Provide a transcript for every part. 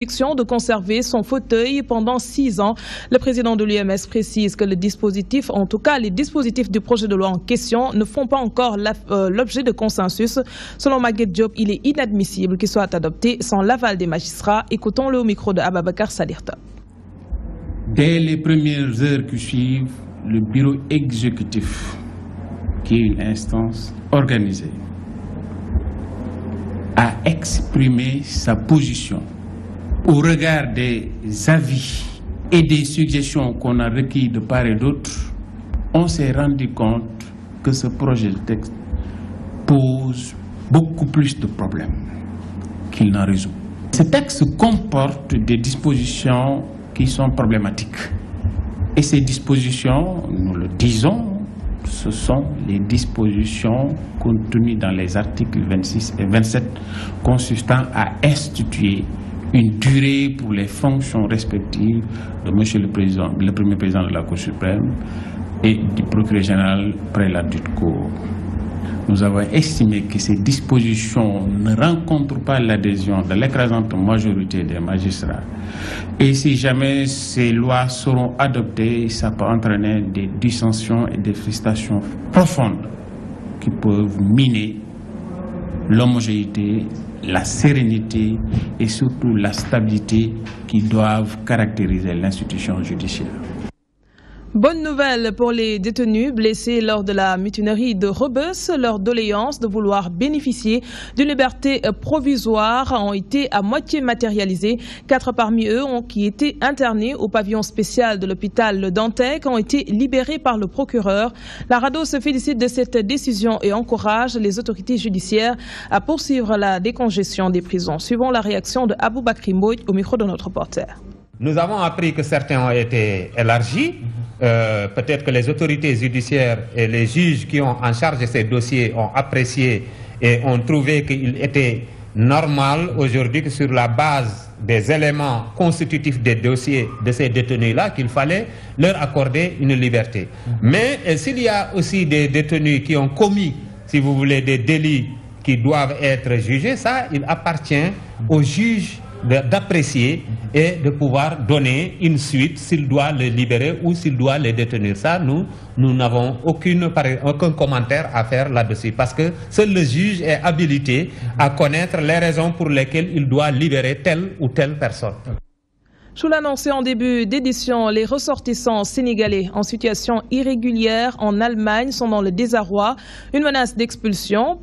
De conserver son fauteuil pendant 6 ans. Le président de l'UMS précise que le dispositif, en tout cas les dispositifs du projet de loi en question, ne font pas encore l'objet de consensus. Selon Maguette Diop, il est inadmissible qu'il soit adopté sans l'aval des magistrats. Écoutons-le au micro de Ababakar Sadirta. Dès les premières heures qui suivent, le bureau exécutif, qui est une instance organisée, a exprimé sa position. Au regard des avis et des suggestions qu'on a requis de part et d'autre, on s'est rendu compte que ce projet de texte pose beaucoup plus de problèmes qu'il n'en résout. Ce texte comporte des dispositions qui sont problématiques. Et ces dispositions, nous le disons, ce sont les dispositions contenues dans les articles 26 et 27 consistant à instituer une durée pour les fonctions respectives de M. le Premier Président de la Cour suprême et du procureur général près la dite Cour. Nous avons estimé que ces dispositions ne rencontrent pas l'adhésion de l'écrasante majorité des magistrats. Et si jamais ces lois seront adoptées, ça peut entraîner des dissensions et des frustrations profondes qui peuvent miner l'homogénéité, la sérénité et surtout la stabilité qui doivent caractériser l'institution judiciaire. Bonne nouvelle pour les détenus blessés lors de la mutinerie de Rebeuss. Leur doléance de vouloir bénéficier d'une liberté provisoire ont été à moitié matérialisées. 4 parmi eux qui étaient internés au pavillon spécial de l'hôpital Le Dantec ont été libérés par le procureur. La RADDHO se félicite de cette décision et encourage les autorités judiciaires à poursuivre la décongestion des prisons. Suivons la réaction de Aboubakry Mbodj au micro de notre reporter. Nous avons appris que certains ont été élargis. Peut-être que les autorités judiciaires et les juges qui ont en charge ces dossiers ont apprécié et ont trouvé qu'il était normal aujourd'hui que sur la base des éléments constitutifs des dossiers de ces détenus-là, qu'il fallait leur accorder une liberté. Mais s'il y a aussi des détenus qui ont commis, si vous voulez, des délits qui doivent être jugés, ça, il appartient aux juges d'apprécier et de pouvoir donner une suite s'il doit les libérer ou s'il doit les détenir. Ça, nous n'avons aucun commentaire à faire là-dessus parce que seul le juge est habilité à connaître les raisons pour lesquelles il doit libérer telle ou telle personne. Je vous l'annonçais en début d'édition, les ressortissants sénégalais en situation irrégulière en Allemagne sont dans le désarroi. Une menace d'expulsion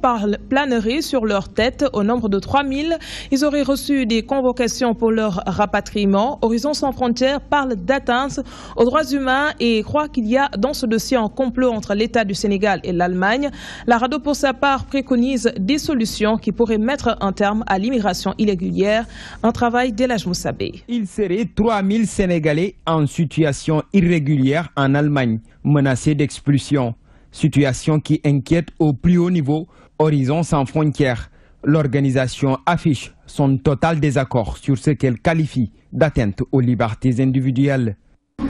planerait sur leur tête au nombre de 3000. Ils auraient reçu des convocations pour leur rapatriement. Horizon sans frontières parle d'atteinte aux droits humains et croit qu'il y a dans ce dossier un complot entre l'État du Sénégal et l'Allemagne. La RADDHO pour sa part préconise des solutions qui pourraient mettre un terme à l'immigration irrégulière. Un travail d'Elhadj Moussabé. Il serait 3000 Sénégalais en situation irrégulière en Allemagne, menacés d'expulsion. Situation qui inquiète au plus haut niveau Horizon sans frontières. L'organisation affiche son total désaccord sur ce qu'elle qualifie d'atteinte aux libertés individuelles.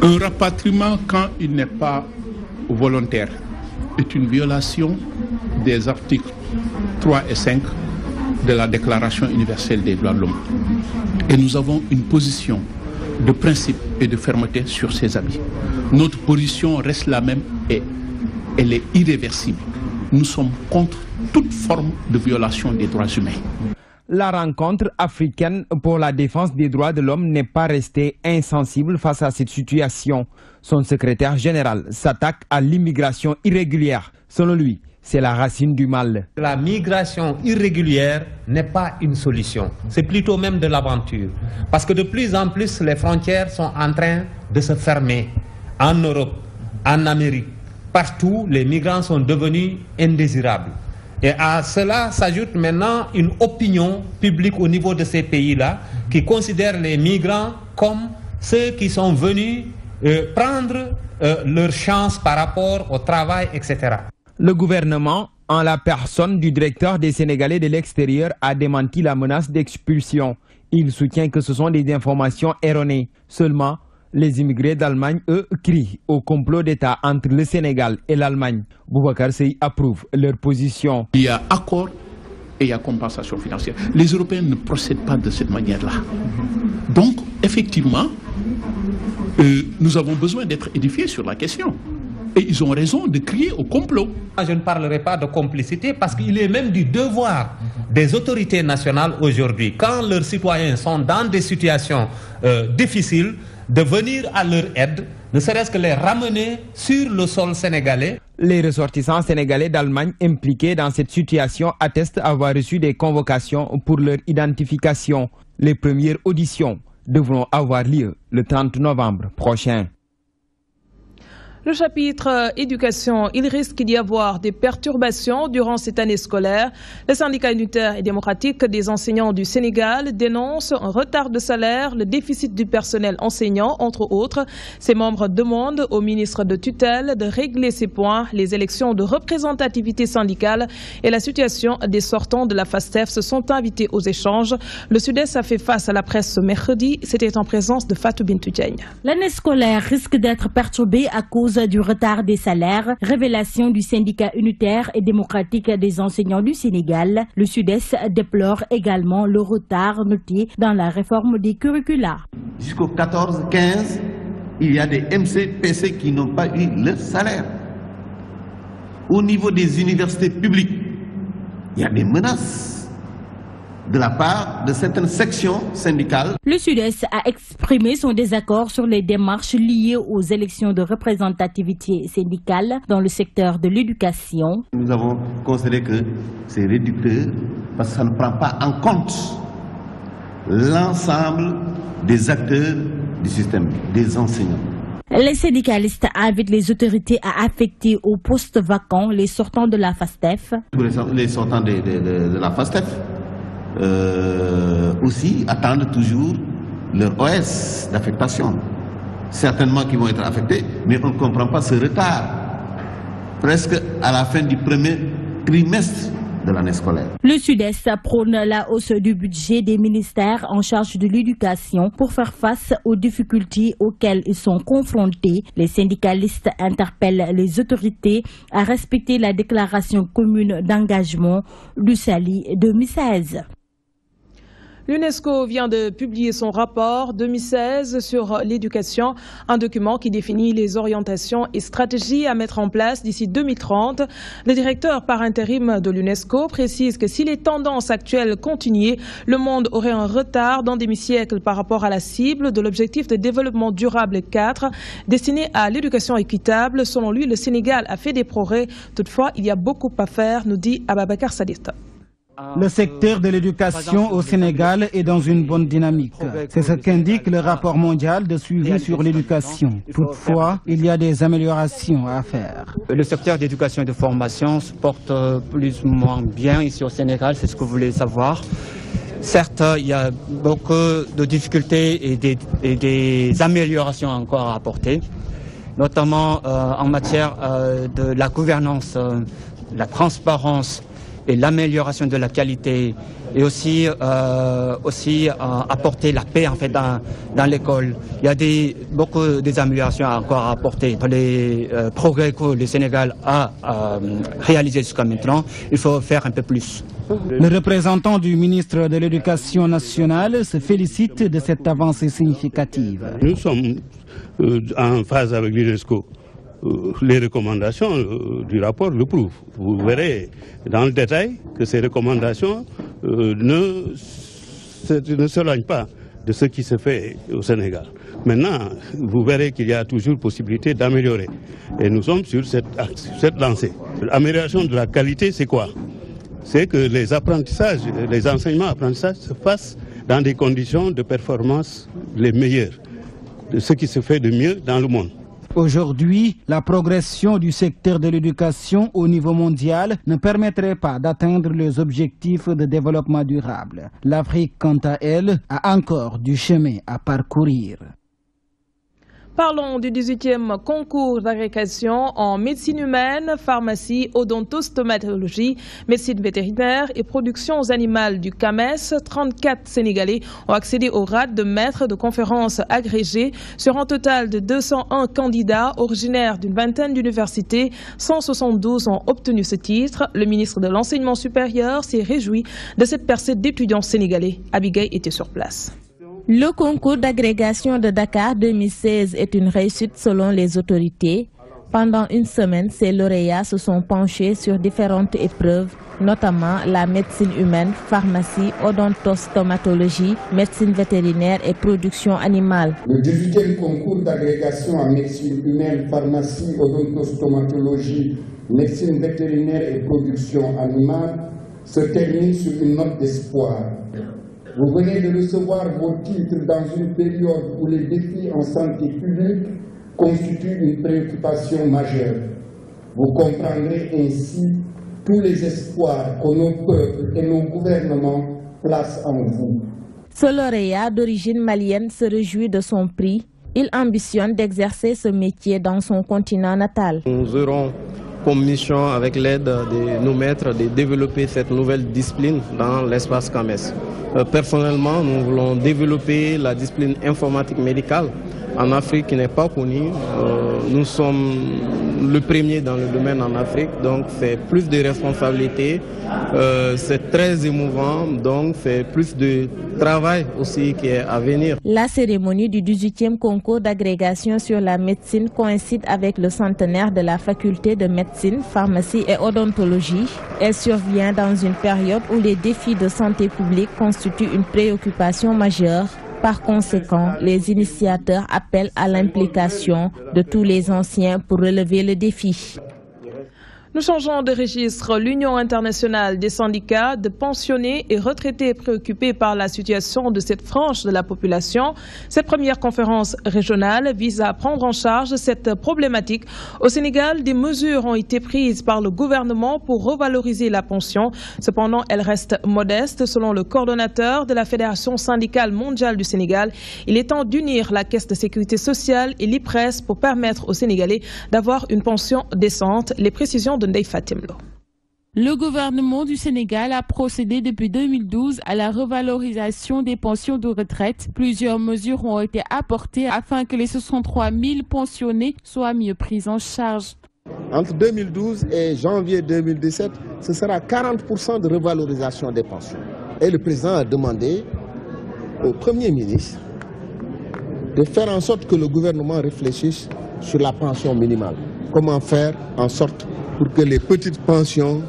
Un rapatriement quand il n'est pas volontaire est une violation des articles 3 et 5 de la Déclaration universelle des droits de l'homme. Et nous avons une position de principe et de fermeté sur ces avis. Notre position reste la même et elle est irréversible. Nous sommes contre toute forme de violation des droits humains. La rencontre africaine pour la défense des droits de l'homme n'est pas restée insensible face à cette situation. Son secrétaire général s'attaque à l'immigration irrégulière. Selon lui, c'est la racine du mal. La migration irrégulière n'est pas une solution. C'est plutôt même de l'aventure. Parce que de plus en plus, les frontières sont en train de se fermer. En Europe, en Amérique, partout, les migrants sont devenus indésirables. Et à cela s'ajoute maintenant une opinion publique au niveau de ces pays-là qui considèrent les migrants comme ceux qui sont venus prendre leur chance par rapport au travail, etc. Le gouvernement, en la personne du directeur des Sénégalais de l'extérieur, a démenti la menace d'expulsion. Il soutient que ce sont des informations erronées. Seulement, les immigrés d'Allemagne, eux, crient au complot d'État entre le Sénégal et l'Allemagne. Boubacar Seye approuve leur position. Il y a accord et il y a compensation financière. Les Européens ne procèdent pas de cette manière-là. Donc, effectivement, nous avons besoin d'être édifiés sur la question. Et ils ont raison de crier au complot. Je ne parlerai pas de complicité parce qu'il est même du devoir des autorités nationales aujourd'hui, quand leurs citoyens sont dans des situations difficiles, de venir à leur aide, ne serait-ce que les ramener sur le sol sénégalais. Les ressortissants sénégalais d'Allemagne impliqués dans cette situation attestent avoir reçu des convocations pour leur identification. Les premières auditions devront avoir lieu le 30 novembre prochain. Le chapitre éducation, il risque d'y avoir des perturbations durant cette année scolaire. Le syndicat unitaire et démocratique des enseignants du Sénégal dénonce un retard de salaire, le déficit du personnel enseignant, entre autres. Ses membres demandent au ministre de tutelle de régler ces points. Les élections de représentativité syndicale et la situation des sortants de la FASTEF se sont invités aux échanges. Le Sud-Est a fait face à la presse ce mercredi. C'était en présence de Fatou Bintou Diagne. L'année scolaire risque d'être perturbée à cause du retard des salaires, révélation du syndicat unitaire et démocratique des enseignants du Sénégal. Le Sud-Est déplore également le retard noté dans la réforme des curricula. Jusqu'au 14-15, il y a des MC-PC qui n'ont pas eu le salaire. Au niveau des universités publiques, il y a des menaces de la part de certaines sections syndicales. Le Sud-Est a exprimé son désaccord sur les démarches liées aux élections de représentativité syndicale dans le secteur de l'éducation. Nous avons considéré que c'est réducteur parce que ça ne prend pas en compte l'ensemble des acteurs du système, des enseignants. Les syndicalistes invitent les autorités à affecter aux postes vacants les sortants de la FASTEF. Les sortants de la FASTEF aussi attendent toujours leur OS d'affectation. Certainement qu'ils vont être affectés, mais on ne comprend pas ce retard, presque à la fin du premier trimestre de l'année scolaire. Le Sud-Est prône la hausse du budget des ministères en charge de l'éducation pour faire face aux difficultés auxquelles ils sont confrontés. Les syndicalistes interpellent les autorités à respecter la déclaration commune d'engagement du Sali 2016. L'UNESCO vient de publier son rapport 2016 sur l'éducation, un document qui définit les orientations et stratégies à mettre en place d'ici 2030. Le directeur par intérim de l'UNESCO précise que si les tendances actuelles continuaient, le monde aurait un retard d'un demi-siècle par rapport à la cible de l'objectif de développement durable 4, destiné à l'éducation équitable. Selon lui, le Sénégal a fait des progrès. Toutefois, il y a beaucoup à faire, nous dit Ababakar Sadista. Le secteur de l'éducation au Sénégal est dans une bonne dynamique. C'est ce qu'indique le rapport mondial de suivi sur l'éducation. Toutefois, il y a des améliorations à faire. Le secteur d'éducation et de formation se porte plus ou moins bien ici au Sénégal, c'est ce que vous voulez savoir. Certes, il y a beaucoup de difficultés et des améliorations encore à apporter, notamment en matière de la gouvernance, la transparence, et l'amélioration de la qualité et aussi apporter la paix en fait dans l'école. Il y a beaucoup des améliorations encore à apporter. Dans les progrès que le Sénégal a réalisés jusqu'à maintenant, il faut faire un peu plus. Le représentant du ministre de l'Éducation nationale se félicite de cette avancée significative. Nous sommes en phase avec l'UNESCO. Les recommandations du rapport le prouvent. Vous verrez dans le détail que ces recommandations ne s'éloignent pas de ce qui se fait au Sénégal. Maintenant, vous verrez qu'il y a toujours possibilité d'améliorer. Et nous sommes sur cette lancée. L'amélioration de la qualité, c'est quoi? C'est que les apprentissages, les enseignements-apprentissages se fassent dans des conditions de performance les meilleures, de ce qui se fait de mieux dans le monde. Aujourd'hui, la progression du secteur de l'éducation au niveau mondial ne permettrait pas d'atteindre les objectifs de développement durable. L'Afrique, quant à elle, a encore du chemin à parcourir. Parlons du 18e concours d'agrégation en médecine humaine, pharmacie, odontostomatologie, médecine vétérinaire et productions animales du CAMES. 34 Sénégalais ont accédé au grade de maître de conférences agrégé. Sur un total de 201 candidats originaires d'une vingtaine d'universités, 172 ont obtenu ce titre. Le ministre de l'Enseignement supérieur s'est réjoui de cette percée d'étudiants sénégalais. Abigail était sur place. Le concours d'agrégation de Dakar 2016 est une réussite selon les autorités. Pendant une semaine, ces lauréats se sont penchés sur différentes épreuves, notamment la médecine humaine, pharmacie, odontostomatologie, médecine vétérinaire et production animale. Le 18e concours d'agrégation en médecine humaine, pharmacie, odontostomatologie, médecine vétérinaire et production animale se termine sur une note d'espoir. Vous venez de recevoir vos titres dans une période où les défis en santé publique constituent une préoccupation majeure. Vous comprendrez ainsi tous les espoirs que nos peuples et nos gouvernements placent en vous. Ce lauréat d'origine malienne se réjouit de son prix. Il ambitionne d'exercer ce métier dans son continent natal. Nous aurons comme mission, avec l'aide de nos maîtres, de développer cette nouvelle discipline dans l'espace CAMES. Personnellement, nous voulons développer la discipline informatique médicale en Afrique qui n'est pas connue. Nous sommes le premier dans le domaine en Afrique, donc c'est plus de responsabilités, c'est très émouvant, donc c'est plus de travail aussi qui est à venir. La cérémonie du 18e concours d'agrégation sur la médecine coïncide avec le centenaire de la faculté de médecine, pharmacie et odontologie. Elle survient dans une période où les défis de santé publique constituent une préoccupation majeure. Par conséquent, les initiateurs appellent à l'implication de tous les anciens pour relever le défi. Nous changeons de registre. L'Union internationale des syndicats de pensionnés et retraités est préoccupée par la situation de cette frange de la population. Cette première conférence régionale vise à prendre en charge cette problématique. Au Sénégal, des mesures ont été prises par le gouvernement pour revaloriser la pension. Cependant, elle reste modeste. Selon le coordonnateur de la Fédération syndicale mondiale du Sénégal, il est temps d'unir la Caisse de sécurité sociale et l'IPRES pour permettre aux Sénégalais d'avoir une pension décente. Les précisions de Ndeye Fatimlo. Le gouvernement du Sénégal a procédé depuis 2012 à la revalorisation des pensions de retraite. Plusieurs mesures ont été apportées afin que les 63 000 pensionnés soient mieux pris en charge. Entre 2012 et janvier 2017, ce sera 40% de revalorisation des pensions. Et le président a demandé au Premier ministre de faire en sorte que le gouvernement réfléchisse sur la pension minimale. Comment faire en sorte pour que les petites pensions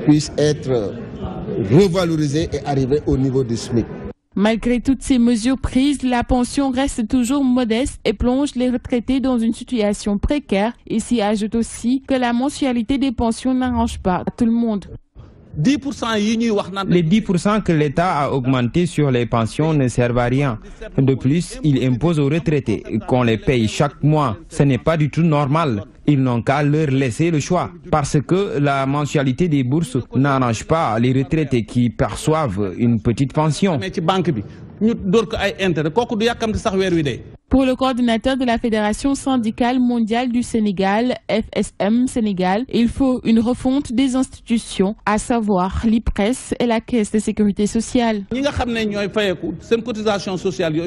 puissent être revalorisées et arriver au niveau du SMIC. Malgré toutes ces mesures prises, la pension reste toujours modeste et plonge les retraités dans une situation précaire. Il s'y ajoute aussi que la mensualité des pensions n'arrange pas tout le monde. Les 10% que l'État a augmenté sur les pensions ne servent à rien. De plus, il impose aux retraités qu'on les paye chaque mois. Ce n'est pas du tout normal. Ils n'ont qu'à leur laisser le choix. Parce que la mensualité des bourses n'arrange pas les retraités qui perçoivent une petite pension. Pour le coordinateur de la Fédération syndicale mondiale du Sénégal, FSM Sénégal, il faut une refonte des institutions, à savoir l'IPRES et la Caisse de sécurité sociale.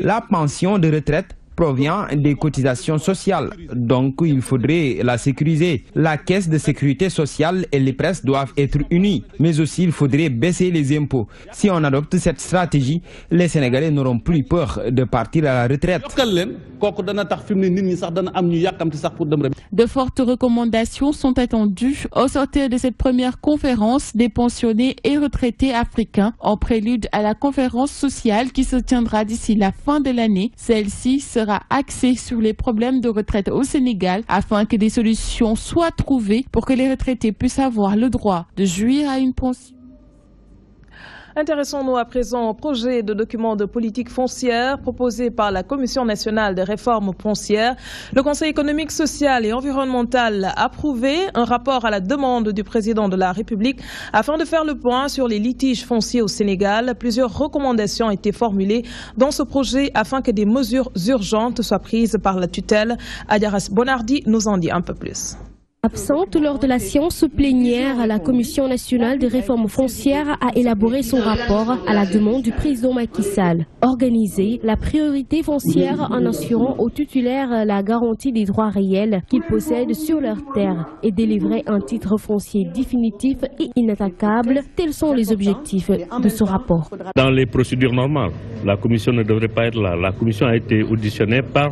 La pension de retraite provient des cotisations sociales, donc il faudrait la sécuriser. La Caisse de sécurité sociale et l'IPRES doivent être unies, mais aussi il faudrait baisser les impôts. Si on adopte cette stratégie, les Sénégalais n'auront plus peur de partir à la retraite. De fortes recommandations sont attendues au sortir de cette première conférence des pensionnés et retraités africains, en prélude à la conférence sociale qui se tiendra d'ici la fin de l'année. Celle-ci sera axée sur les problèmes de retraite au Sénégal afin que des solutions soient trouvées pour que les retraités puissent avoir le droit de jouir à une pension. Intéressons-nous à présent au projet de document de politique foncière proposé par la Commission nationale de réforme foncière. Le Conseil économique, social et environnemental a approuvé un rapport à la demande du président de la République afin de faire le point sur les litiges fonciers au Sénégal. Plusieurs recommandations ont été formulées dans ce projet afin que des mesures urgentes soient prises par la tutelle. Adiaras Bonardi nous en dit un peu plus. Absente lors de la séance plénière, la Commission nationale des réformes foncières a élaboré son rapport à la demande du président Macky Sall. Organiser la priorité foncière en assurant aux titulaires la garantie des droits réels qu'ils possèdent sur leurs terres et délivrer un titre foncier définitif et inattaquable. Tels sont les objectifs de ce rapport. Dans les procédures normales, la Commission ne devrait pas être là. La Commission a été auditionnée par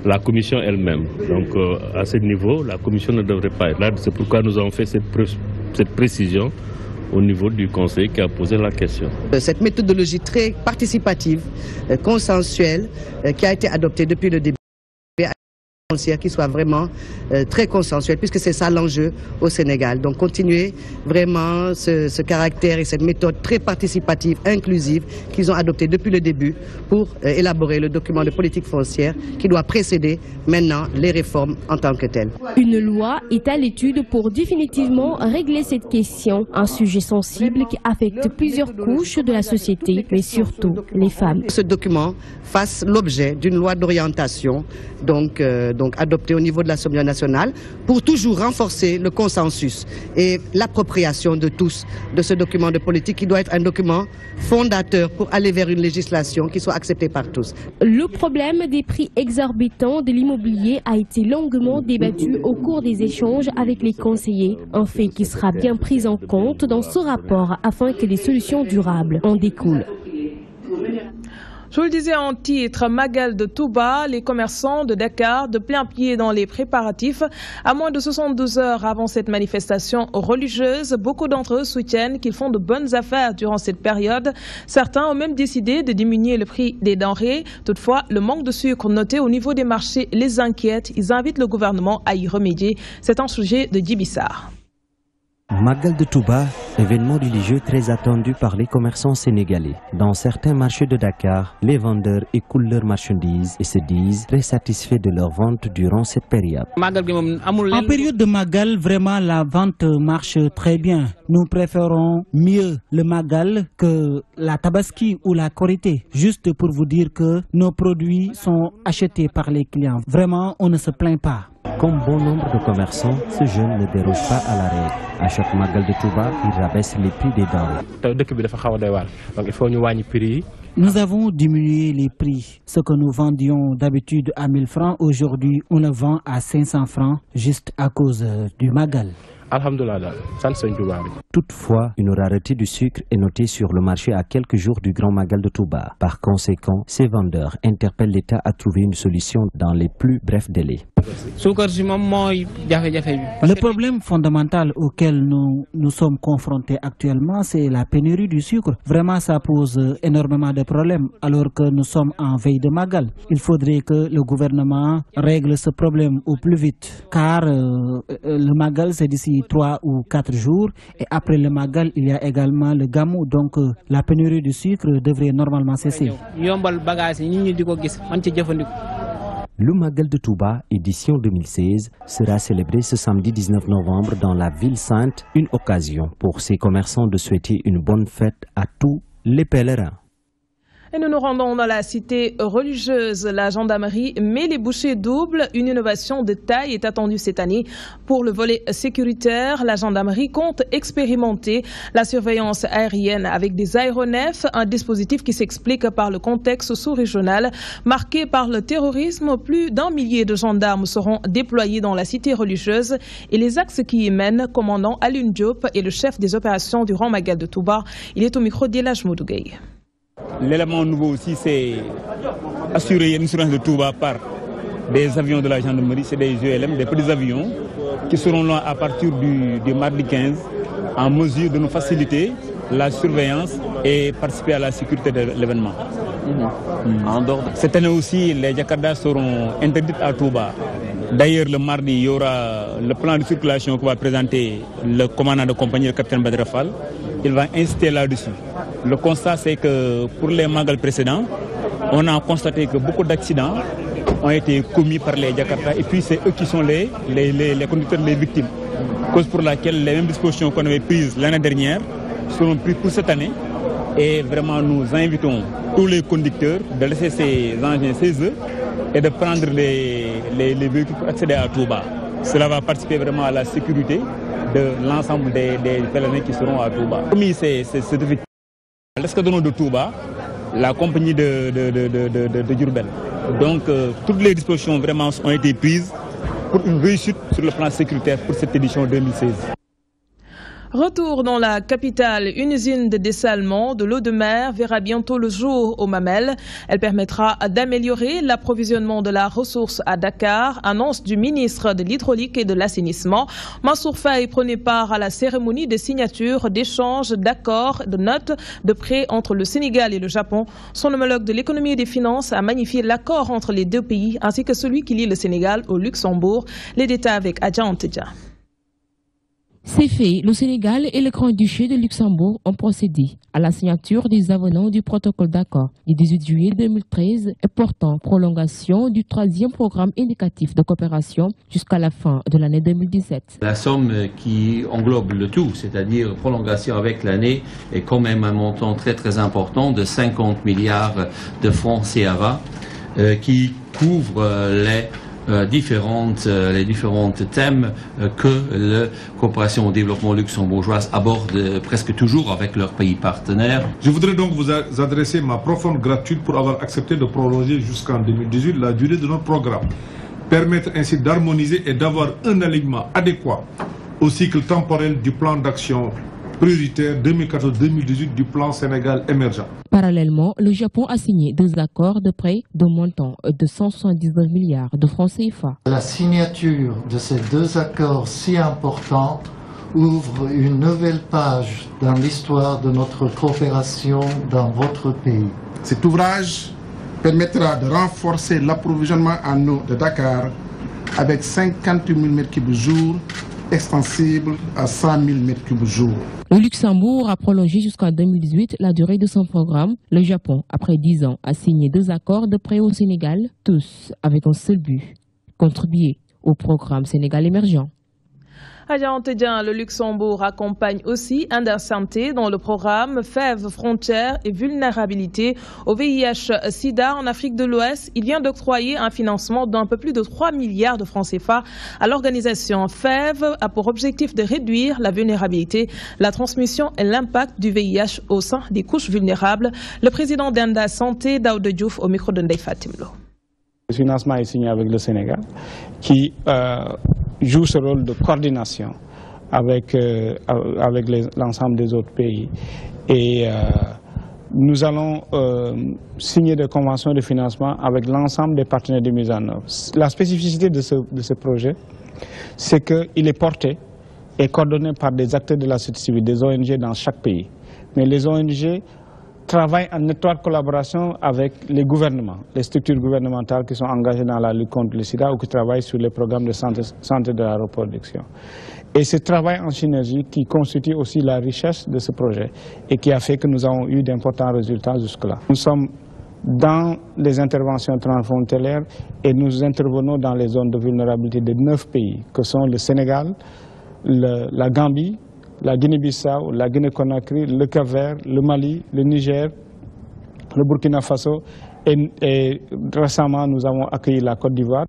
la Commission elle-même. Donc à ce niveau, la Commission ne devrait pas être là. C'est pourquoi nous avons fait cette précision au niveau du Conseil qui a posé la question. Cette méthodologie très participative, consensuelle, qui a été adoptée depuis le début, qui soit vraiment très consensuelle, puisque c'est ça l'enjeu au Sénégal. Donc continuer vraiment ce caractère et cette méthode très participative, inclusive, qu'ils ont adoptée depuis le début pour élaborer le document de politique foncière qui doit précéder maintenant les réformes en tant que telles. Une loi est à l'étude pour définitivement régler cette question, un sujet sensible qui affecte plusieurs couches de la société, mais surtout les femmes. Ce document fasse l'objet d'une loi d'orientation, donc adoptée au niveau de l'Assemblée nationale, pour toujours renforcer le consensus et l'appropriation de tous de ce document de politique qui doit être un document fondateur pour aller vers une législation qui soit acceptée par tous. Le problème des prix exorbitants de l'immobilier a été longuement débattu au cours des échanges avec les conseillers, un fait qui sera bien pris en compte dans ce rapport afin que des solutions durables en découlent. Je vous le disais en titre, Magal de Touba, les commerçants de Dakar de plein pied dans les préparatifs. À moins de 72 heures avant cette manifestation religieuse, beaucoup d'entre eux soutiennent qu'ils font de bonnes affaires durant cette période. Certains ont même décidé de diminuer le prix des denrées. Toutefois, le manque de sucre noté au niveau des marchés les inquiète. Ils invitent le gouvernement à y remédier. C'est un sujet de Djibissar. Magal de Touba, événement religieux très attendu par les commerçants sénégalais. Dans certains marchés de Dakar, les vendeurs écoulent leurs marchandises et se disent très satisfaits de leur vente durant cette période. En période de Magal, vraiment la vente marche très bien. Nous préférons mieux le Magal que la Tabaski ou la Korité. Juste pour vous dire que nos produits sont achetés par les clients. Vraiment, on ne se plaint pas. Comme bon nombre de commerçants, ce jeune ne déroge pas à la règle. À chaque Magal de Touba, il rabaisse les prix des denrées. Nous avons diminué les prix. Ce que nous vendions d'habitude à 1000 francs, aujourd'hui on le vend à 500 francs juste à cause du Magal. Toutefois, une rareté du sucre est notée sur le marché à quelques jours du Grand Magal de Touba. Par conséquent, ces vendeurs interpellent l'État à trouver une solution dans les plus brefs délais. Le problème fondamental auquel nous sommes confrontés actuellement, c'est la pénurie du sucre. Vraiment, ça pose énormément de problèmes alors que nous sommes en veille de Magal. Il faudrait que le gouvernement règle ce problème au plus vite, car le Magal, c'est d'ici 3 ou 4 jours et après le Magal, il y a également le Gamou, donc la pénurie du sucre devrait normalement cesser. Le Magal de Touba, édition 2016, sera célébré ce samedi 19 novembre dans la ville sainte, une occasion pour ces commerçants de souhaiter une bonne fête à tous les pèlerins. Et nous nous rendons dans la cité religieuse. La gendarmerie met les bouchées doubles. Une innovation de taille est attendue cette année. Pour le volet sécuritaire, la gendarmerie compte expérimenter la surveillance aérienne avec des aéronefs, un dispositif qui s'explique par le contexte sous-régional marqué par le terrorisme. Plus d'1 millier de gendarmes seront déployés dans la cité religieuse et les axes qui y mènent, commandant Alun Diop est le chef des opérations du Grand Magal de Touba. Il est au micro d'Elhadj Modougueye. L'élément nouveau aussi, c'est assurer une assurance de Touba par des avions de la gendarmerie, c'est des ULM, des petits avions qui seront là à partir du mardi 15 en mesure de nous faciliter la surveillance et participer à la sécurité de l'événement. Cette année aussi, les Jakarta seront interdits à Touba. D'ailleurs, le mardi, il y aura le plan de circulation que va présenter le commandant de compagnie, le capitaine Badrafal. Il va insister là-dessus Le constat, c'est que pour les Magal précédents, on a constaté que beaucoup d'accidents ont été commis par les Jakarta et puis c'est eux qui sont les conducteurs, les victimes. Cause pour laquelle les mêmes dispositions qu'on avait prises l'année dernière seront prises pour cette année. Et vraiment, nous invitons tous les conducteurs de laisser ces engins chez eux et de prendre les véhicules pour accéder à Touba. Cela va participer vraiment à la sécurité de l'ensemble des pèlerins qui seront à Touba. Parmi ces véhicules, l'escadron de Touba, la compagnie de Diourbel. Donc, toutes les dispositions vraiment ont été prises pour une réussite sur le plan sécuritaire pour cette édition 2016. Retour dans la capitale, une usine de dessalement de l'eau de mer verra bientôt le jour au Mamelles. Elle permettra d'améliorer l'approvisionnement de la ressource à Dakar, annonce du ministre de l'Hydraulique et de l'Assainissement. Mansour Faye prenait part à la cérémonie de signature d'échange d'accords, de notes de prêt entre le Sénégal et le Japon. Son homologue de l'économie et des finances a magnifié l'accord entre les deux pays ainsi que celui qui lie le Sénégal au Luxembourg. Les détails avec Adja Antedja. C'est fait, le Sénégal et le Grand-Duché de Luxembourg ont procédé à la signature des avenants du protocole d'accord du 18 juillet 2013 et portant prolongation du 3e programme indicatif de coopération jusqu'à la fin de l'année 2017. La somme qui englobe le tout, c'est-à-dire prolongation avec l'année, est quand même un montant très important de 50 milliards de francs CFA qui couvre les différents thèmes que la coopération au développement luxembourgeoise aborde presque toujours avec leurs pays partenaires. Je voudrais donc vous adresser ma profonde gratitude pour avoir accepté de prolonger jusqu'en 2018 la durée de notre programme. Permettre ainsi d'harmoniser et d'avoir un alignement adéquat au cycle temporel du plan d'action prioritaire 2014-2018 du plan Sénégal émergent. Parallèlement, le Japon a signé 2 accords de prêt de montant de 179 milliards de francs CFA. La signature de ces 2 accords si importants ouvre une nouvelle page dans l'histoire de notre coopération dans votre pays. Cet ouvrage permettra de renforcer l'approvisionnement en eau de Dakar avec 58 000 m3 jour extensible à 100 000 m3 jour. Le Luxembourg a prolongé jusqu'en 2018 la durée de son programme. Le Japon, après 10 ans, a signé 2 accords de prêt au Sénégal, tous avec un seul but, contribuer au programme Sénégal émergent. Adja Antedja, le Luxembourg accompagne aussi Ender Santé dans le programme FEV, Frontières et Vulnérabilité au VIH-Sida en Afrique de l'Ouest. Il vient d'octroyer un financement d'un peu plus de 3 milliards de francs CFA à l'organisation FEV a pour objectif de réduire la vulnérabilité, la transmission et l'impact du VIH au sein des couches vulnérables. Le président d'Ender Santé, Daouda Diouf, au micro de Ndeye Fatimlo. Le financement est signé avec le Sénégal qui joue ce rôle de coordination avec l'ensemble des autres pays. Et nous allons signer des conventions de financement avec l'ensemble des partenaires de mise en œuvre. La spécificité de ce projet, c'est qu'il est porté et coordonné par des acteurs de la société civile, des ONG dans chaque pays. Mais les ONG travaillent en étroite collaboration avec les gouvernements, les structures gouvernementales qui sont engagées dans la lutte contre le sida ou qui travaillent sur les programmes de santé de la reproduction. Et ce travail en synergie qui constitue aussi la richesse de ce projet et qui a fait que nous avons eu d'importants résultats jusque-là. Nous sommes dans les interventions transfrontalières et nous intervenons dans les zones de vulnérabilité de 9 pays, que sont le Sénégal, la Gambie, la Guinée-Bissau, la Guinée-Conakry, le Cap-Vert, le Mali, le Niger, le Burkina Faso et récemment nous avons accueilli la Côte d'Ivoire.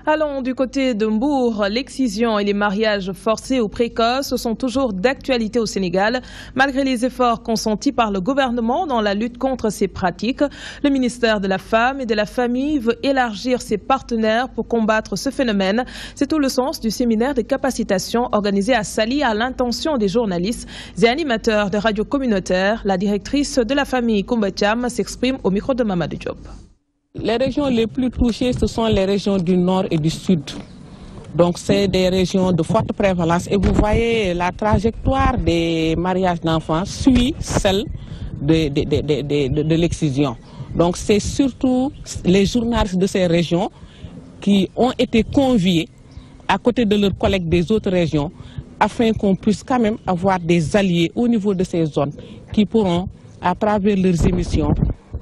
Allons du côté de Mbour, l'excision et les mariages forcés ou précoces sont toujours d'actualité au Sénégal. Malgré les efforts consentis par le gouvernement dans la lutte contre ces pratiques, le ministère de la Femme et de la Famille veut élargir ses partenaires pour combattre ce phénomène. C'est tout le sens du séminaire de capacitation organisé à Saly à l'intention des journalistes et animateurs de radio communautaires. La directrice de la famille Koumba Thiam s'exprime au micro de Mamadou Diop. Les régions les plus touchées, ce sont les régions du nord et du sud. Donc c'est des régions de forte prévalence. Et vous voyez, la trajectoire des mariages d'enfants suit celle de l'excision. Donc c'est surtout les journalistes de ces régions qui ont été conviés, à côté de leurs collègues des autres régions, afin qu'on puisse quand même avoir des alliés au niveau de ces zones qui pourront, à travers leurs émissions,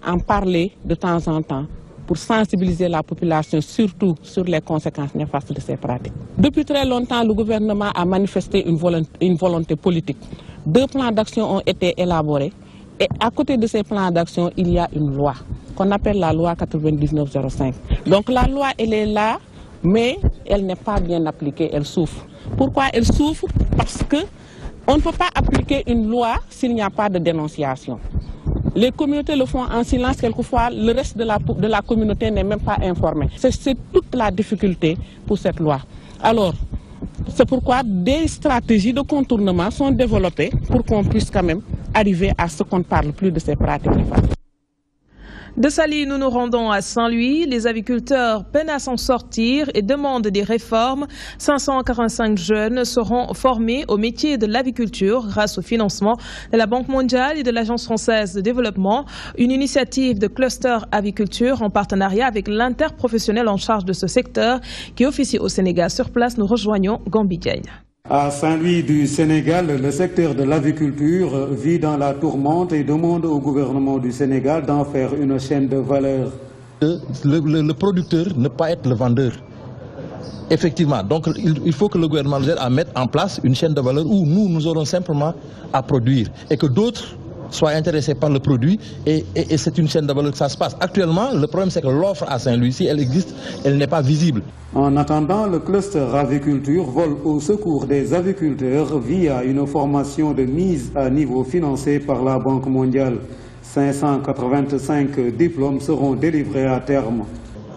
en parler de temps en temps pour sensibiliser la population, surtout sur les conséquences néfastes de ces pratiques. Depuis très longtemps, le gouvernement a manifesté une volonté politique. 2 plans d'action ont été élaborés et à côté de ces plans d'action, il y a une loi qu'on appelle la loi 9905. Donc la loi, elle est là, mais elle n'est pas bien appliquée, elle souffre. Pourquoi elle souffre? Parce qu'on ne peut pas appliquer une loi s'il n'y a pas de dénonciation. Les communautés le font en silence, quelquefois le reste de la communauté n'est même pas informé. C'est toute la difficulté pour cette loi. Alors, c'est pourquoi des stratégies de contournement sont développées pour qu'on puisse quand même arriver à ce qu'on ne parle plus de ces pratiques. De Saly, nous nous rendons à Saint-Louis. Les agriculteurs peinent à s'en sortir et demandent des réformes. 545 jeunes seront formés au métier de l'aviculture grâce au financement de la Banque mondiale et de l'Agence française de développement. Une initiative de cluster aviculture en partenariat avec l'interprofessionnel en charge de ce secteur qui officie au Sénégal. Sur place, nous rejoignons Gambi Diagne. À Saint-Louis du Sénégal, le secteur de l'aviculture vit dans la tourmente et demande au gouvernement du Sénégal d'en faire une chaîne de valeur. Le producteur ne peut pas être le vendeur. Effectivement, donc il faut que le gouvernement nous aide à mettre en place une chaîne de valeur où nous aurons simplement à produire et que d'autres soient intéressés par le produit et c'est une chaîne de valeur que ça se passe. Actuellement, le problème c'est que l'offre à Saint-Louis, si elle existe, elle n'est pas visible. En attendant, le cluster aviculture vole au secours des aviculteurs via une formation de mise à niveau financée par la Banque mondiale. 585 diplômes seront délivrés à terme.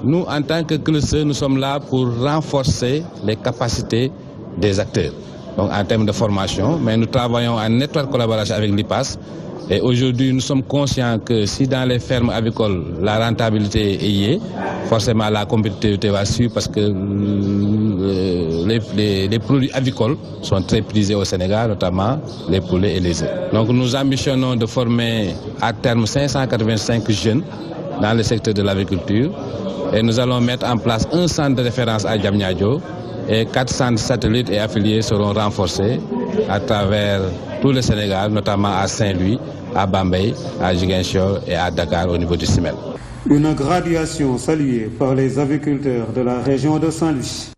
Nous, en tant que cluster, nous sommes là pour renforcer les capacités des acteurs. Donc en termes de formation, mais nous travaillons en étroite collaboration avec l'IPAS. Et aujourd'hui, nous sommes conscients que si dans les fermes avicoles, la rentabilité y est, forcément la compétitivité va suivre parce que les produits avicoles sont très prisés au Sénégal, notamment les poulets et les œufs. Donc nous ambitionnons de former à terme 585 jeunes dans le secteur de l'aviculture et nous allons mettre en place un centre de référence à Diamniadio et 4 centres satellites et affiliés seront renforcés à travers tout le Sénégal, notamment à Saint-Louis, à Bambey, à Ziguinchor et à Dakar au niveau du CIMEL. Une graduation saluée par les aviculteurs de la région de Saint-Louis.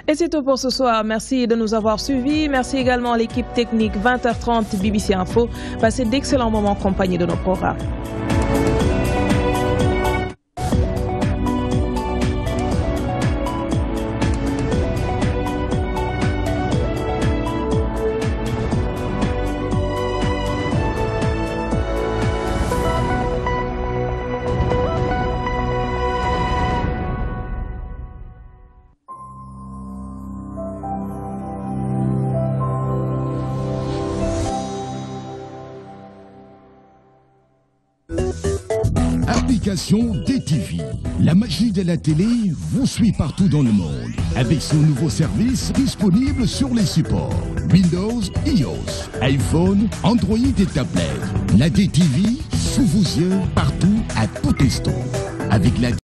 Et c'est tout pour ce soir. Merci de nous avoir suivis. Merci également à l'équipe technique 20h30 BBC Info. Passez d'excellents moments en compagnie de nos programmes. DTV. La magie de la télé vous suit partout dans le monde avec son nouveau service disponible sur les supports Windows, iOS, iPhone, Android et tablette. La DTV sous vos yeux partout à tout instant. Avec la